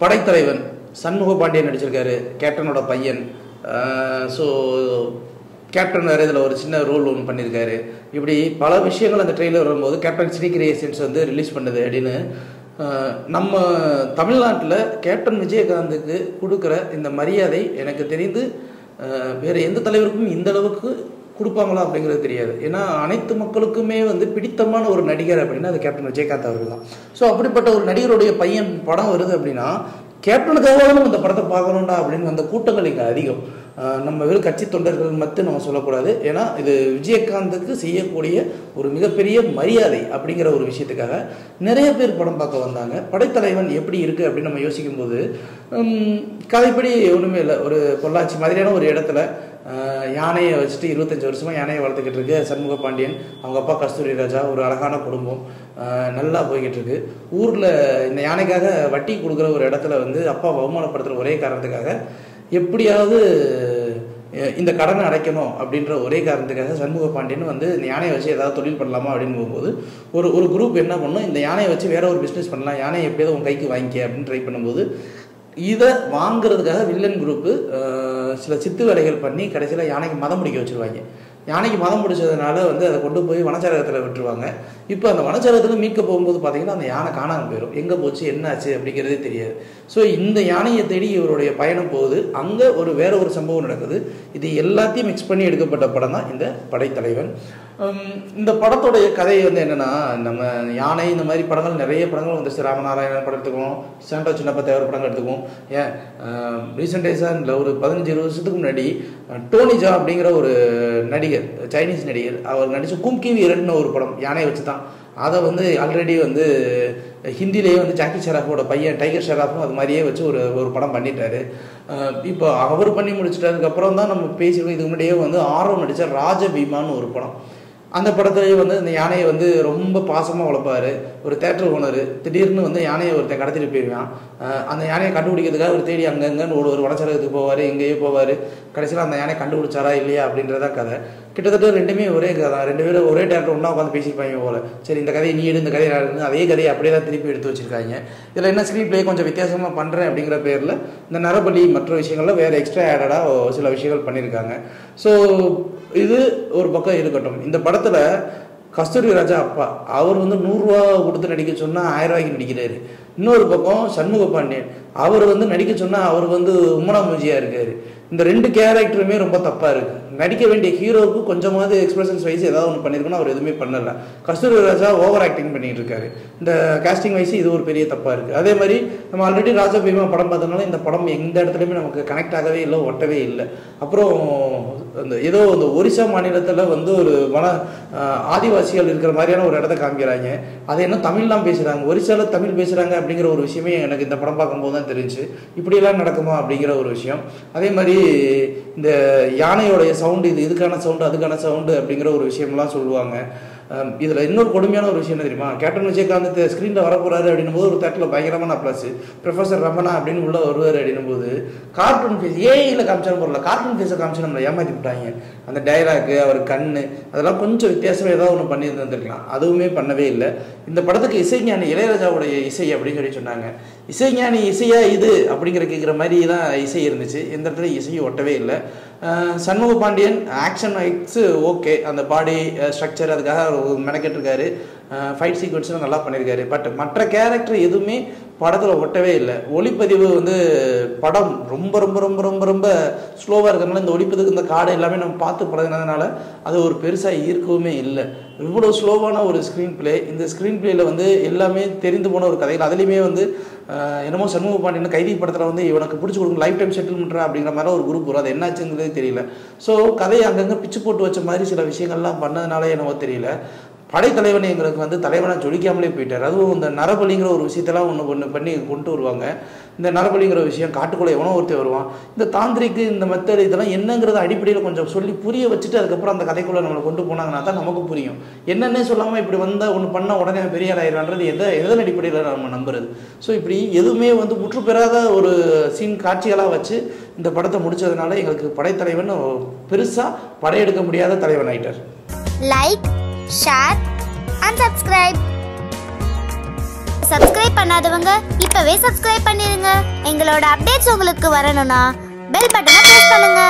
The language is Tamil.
படைத்தலைவன் சண்முக பாண்டியன் நடிச்சிருக்காரு, கேப்டனோட பையன். ஸோ கேப்டன் வேறு இதில் ஒரு சின்ன ரோல் ஒன்று பண்ணியிருக்காரு. இப்படி பல விஷயங்கள் அந்த ட்ரெயிலர் வரும்போது கேப்டன் சினி கிரியேஷன்ஸ் வந்து ரிலீஸ் பண்ணுது அப்படின்னு நம்ம தமிழ்நாட்டில் கேப்டன் விஜயகாந்துக்கு கொடுக்குற இந்த மரியாதை எனக்கு தெரிந்து வேறு எந்த தலைவருக்கும் இந்த அளவுக்கு கொடுப்பாங்களா அப்படிங்கிறது தெரியாது. ஏன்னா அனைத்து மக்களுக்குமே வந்து பிடித்தமான ஒரு நடிகர் அப்படின்னா அது கேப்டன் விஜயகாந்த் அவர்கள் தான். ஸோ அப்படிப்பட்ட ஒரு நடிகருடைய பையன் படம் வருது அப்படின்னா கேப்டனுக்காக இந்த படத்தை பார்க்கணும்டா அப்படின்னு அந்த கூட்டங்கள் இங்கே அதிகம். நம்ம வெறும் கட்சி தொண்டர்கள் மட்டும் நம்ம சொல்லக்கூடாது. ஏன்னா இது விஜயகாந்துக்கு செய்யக்கூடிய ஒரு மிகப்பெரிய மரியாதை அப்படிங்கிற ஒரு விஷயத்துக்காக நிறைய பேர் படம் பார்க்க வந்தாங்க. படைத்தலைவன் எப்படி இருக்குது அப்படின்னு நம்ம யோசிக்கும்போது கதைப்படி ஒன்றுமே இல்லை. ஒரு பொள்ளாச்சி மாதிரியான ஒரு இடத்துல யானையை வச்சுட்டு 25 வருஷமாக யானையை வளர்த்துக்கிட்டு இருக்கு சண்முக பாண்டியன். அவங்க அப்பா கஸ்தூரி ராஜா, ஒரு அழகான குடும்பம், நல்லா போய்கிட்டு இருக்கு. ஊரில் இந்த யானைக்காக வட்டி கொடுக்குற ஒரு இடத்துல வந்து அப்பா அவமானப்படுத்துகிற ஒரே காரணத்துக்காக எப்படியாவது இந்த கடனை அடைக்கணும் அப்படின்ற ஒரே காரணத்துக்காக சண்முக பாண்டியன் வந்து இந்த யானையை வச்சு ஏதாவது தொழில் பண்ணலாமா அப்படின்னு போகும்போது ஒரு குரூப் என்ன பண்ணும், இந்த யானையை வச்சு வேற ஒரு பிஸ்னஸ் பண்ணலாம், யானையை எப்படியாவது உங்கள் கைக்கு வாங்கிக்க அப்படின்னு ட்ரை பண்ணும்போது இதை வாங்கிறதுக்காக வில்லன் குரூப்பு சில சித்து வேலைகள் பண்ணி கடைசியில் யானைக்கு மதம் முடிக்க வச்சுருவாங்க. யானைக்கு மதம் முடிச்சதுனால வந்து அதை கொண்டு போய் வனச்சாரகத்தில் விட்டுருவாங்க. இப்போ அந்த வனச்சாரகத்தில் மீட்க போகும்போது பார்த்தீங்கன்னா அந்த யானை காணாமல் போயிடும். எங்கே போச்சு என்னாச்சு அப்படிங்கிறதே தெரியாது. ஸோ இந்த யானையை தேடி இவருடைய பயணம் போகுது. அங்கே வேற ஒரு சம்பவம் நடக்குது. இது எல்லாத்தையும் மிக்ஸ் பண்ணி எடுக்கப்பட்ட படம் தான் இந்த படைத்தலைவன். இந்த படத்துடைய கதை வந்து என்னென்னா, நம்ம யானை இந்த மாதிரி படங்கள் நிறைய படங்கள் வந்துச்சு. ராமநாராயணன் படம் எடுத்துக்குவோம், சாண்டோ சின்னப்ப தேவர் படங்கள் எடுத்துக்குவோம். ஏன் ரீசெண்ட் டேஸாக இல்லை, ஒரு 15-20 வருஷத்துக்கு முன்னாடி டோனி ஜா அப்படிங்கிற ஒரு நடிகர், சைனீஸ் நடிகர், அவர் நடித்த கும்கி வீரன் ஒரு படம் யானையை வச்சு தான். அதை வந்து ஆல்ரெடி வந்து ஹிந்திலேயே வந்து ஜாக்கி ஷெராஃபோட பையன் டைகர் ஷெராஃபும் அது மாதிரியே வச்சு ஒரு படம் பண்ணிட்டாரு. இப்போ அவர் பண்ணி முடிச்சிட்டதுக்கப்புறம் தான் நம்ம பேசிடுவோம். இதுக்கு முன்னாடியே வந்து ஆர்வம் நடித்த ராஜபீமான்னு ஒரு படம். அந்த படத்துலேயே வந்து இந்த யானையை வந்து ரொம்ப பாசமாக வளர்ப்பார் ஒரு தேட்டர் ஓனர். திடீர்னு வந்து யானையை ஒருத்தன் கடத்திட்டு போயிடுவான். அந்த யானையை கண்டுபிடிக்கிறதுக்காக ஒரு தேடி அங்கங்கன்னு ஒரு வனச்சரகத்துக்கு போவார், எங்கேயோ போவார். கடைசியில் அந்த யானை கண்டுபிடிச்சாரா இல்லையா அப்படின்றதான் கதை. கிட்டத்தட்ட ரெண்டுமே ஒரே கதை தான். 2 பேரும் ஒரே தேட்டர் ஒன்றா உட்காந்து பேசியிருப்பாங்க போல. சரி இந்த கதையை நீ எடு, இந்த கதையை நான் அதே கதையை அப்படியே தான் திருப்பி எடுத்து வச்சுருக்காங்க. இதில் என்ன ஸ்க்ரீன் பிளே கொஞ்சம் வித்தியாசமாக பண்ணுறேன் அப்படிங்கிற பேரில் இந்த நரபலி மற்ற விஷயங்களில் வேறு எக்ஸ்ட்ரா ஆடடாக சில விஷயங்கள் பண்ணியிருக்காங்க. ஸோ இது ஒரு பக்கம் இருக்கட்டும். இந்த படத்தில் கஸ்தூரி ராஜா அப்பா அவர் வந்து 100 ரூபா கொடுத்து நடிக்க சொன்னால் 1000 ரூபாய்க்கு நடிக்கிறாரு. இன்னொரு பக்கம் சண்முக பாண்டியன் அவர் வந்து நடிக்க சொன்னால் அவர் வந்து உம்மனா மூஞ்சியாக இருக்கார். இந்த 2 கேரக்டருமே ரொம்ப தப்பாக இருக்குது. நடிக்க வேண்டிய ஹீரோவுக்கு கொஞ்சமாவது எக்ஸ்பிரஷன்ஸ் வைஸ் ஏதாவது ஒன்று பண்ணியிருக்கணும், அவர் எதுவுமே பண்ணலை. கஸ்தூரி ராஜா ஓவர் ஆக்டிங் பண்ணிட்டு இருக்காரு. இந்த காஸ்டிங் வைஸ் இது ஒரு பெரிய தப்பாக இருக்குது. அதே மாதிரி நம்ம ஆல்ரெடி ராஜபீமா படம் பார்த்ததுனால இந்த படம் எந்த இடத்துலையுமே நமக்கு கனெக்ட் ஆகவே இல்லை, ஒட்டவே இல்லை. அப்புறம் அந்த ஏதோ அந்த ஒரிசா மாநிலத்தில் வந்து ஒரு ஆதிவாசிகள் இருக்கிற மாதிரியான ஒரு இடத்த காமிக்கிறாங்க. அதை என்ன தமிழ்லாம் பேசுகிறாங்க, ஒரிசாவில் தமிழ் பேசுகிறாங்க அப்படிங்கிற ஒரு விஷயமே எனக்கு இந்த படம் பார்க்கும்போது தான் தெரிஞ்சு இப்படியெல்லாம் நடக்குமா அப்படிங்கிற ஒரு விஷயம். அதே மாதிரி இந்த யானையோடைய சவுண்டு, இதுக்கான சவுண்டு அதுக்கான சவுண்டு அப்படிங்கிற ஒரு விஷயம்லாம் சொல்லுவாங்க. இதில் இன்னொரு கொடுமையான ஒரு விஷயம் என்ன தெரியுமா, கேப்டன் விஜயகாந்த் ஸ்க்ரீனில் வரப்போறாரு அப்படின்னும் போது ஒரு தேட்டரில் பயங்கரமான ப்ளஸ் ப்ரொஃபஸர் ரமணா அப்படின்னு உள்ள வருவார் அப்படின்னும் போது கார்ட்டூன் ஃபேஸ் ஏஐயில் காமிச்சாலும் போடல, கார்ட்டூன் ஃபேஸை காமிச்சு நம்மளை ஏமாற்றி விட்டாங்க. அந்த டைலாக்கு, அவர் கண்ணு, அதெல்லாம் கொஞ்சம் வித்தியாசமாக ஏதாவது ஒன்று பண்ணி இருந்துருக்கலாம். அதுவுமே பண்ணவே இல்லை. இந்த படத்துக்கு இசைஞானி இளையராஜாவுடைய இசை அப்படின்னு சொன்னாங்க. இசைஞானி இசையா இது அப்படிங்கிற கேட்குற மாதிரி தான் இசை இருந்துச்சு. எந்த இடத்துல இசையும் ஒட்டவே இல்லை. சண்முக பாண்டியன் ஆக்ஷன் வைக்ஸு ஓகே, அந்த பாடி ஸ்ட்ரக்சர் அதுக்காக மெனக்கெட்டிருக்காரு. ஃபைட் சீக்வன்ஸ்லாம் நல்லா பண்ணியிருக்காரு. பட் மற்ற கேரக்டர் எதுவுமே படத்தில் ஒட்டவே இல்லை. ஒளிப்பதிவு வந்து படம் ரொம்ப ரொம்ப ரொம்ப ரொம்ப ரொம்ப ஸ்லோவாக இருக்கிறதுனால இந்த ஒளிப்பதிவுக்கு இந்த காடை எல்லாமே நம்ம பார்த்து பழகினதுனால அது ஒரு பெருசாக ஈர்க்கவுமே இல்லை. இவ்வளோ ஸ்லோவான ஒரு ஸ்க்ரீன் பிளே. இந்த ஸ்க்ரீன் பிளேயில் வந்து எல்லாமே தெரிந்து போன ஒரு கதைகள். அதுலேயுமே வந்து என்னமோ சண்முக பாண்டியன் கைதி படத்தில் வந்து இவனுக்கு பிடிச்சி கொடுக்கும் லைஃப் டைம் செட்டில்மெண்ட்ரா அப்படிங்கிற மாதிரி ஒரு குரூப் வரும். அது என்னாச்சுங்கிறதே தெரியல. ஸோ கதையை அங்கங்கே பிச்சு போட்டு வச்ச மாதிரி சில விஷயங்கள்லாம் பண்ணதுனால என்னவோ தெரியல. படைத்தலைவன் எங்களுக்கு வந்து தலைவனாக ஜொலிக்காமலே போயிட்டார். அதுவும் இந்த நரபலிங்கிற ஒரு விஷயத்தெல்லாம் ஒன்று பண்ணி கொண்டு வருவாங்க. இந்த நரபலிங்கிற விஷயம் காட்டுக்குள்ளே எவனோ ஒருத்தர் வருவான். இந்த தாந்திரிக்கு இந்த மெத்தட் இதெல்லாம் என்னங்கிறத அடிப்படையில் கொஞ்சம் சொல்லி புரிய வச்சுட்டு அதுக்கப்புறம் அந்த கதைக்குள்ளே நம்மளை கொண்டு போனாங்கன்னா தான் நமக்கு புரியும். என்னென்னே சொல்லாமல் இப்படி வந்தால் ஒன்று பண்ணால் உடனே பெரிய ஆயிடுறான்றது எதன் அடிப்படையில் நம்ம நம்புறது. ஸோ இப்படி எதுவுமே வந்து முற்று பெறாத ஒரு சீன் காட்சிகளாக வச்சு இந்த படத்தை முடித்ததுனால எங்களுக்கு படைத்தலைவன் பெருசாக படையெடுக்க முடியாத தலைவன் ஆயிட்டார். Like, share and subscribe. Subscribe பண்ணாதவங்க இப்பவே சப்ஸ்கிரைப் பண்ணிருங்க. எங்களோட அப்டேட்ஸ் உங்களுக்கு வரணும்னா பெல் பட்டனை பிரஸ் பண்ணுங்க.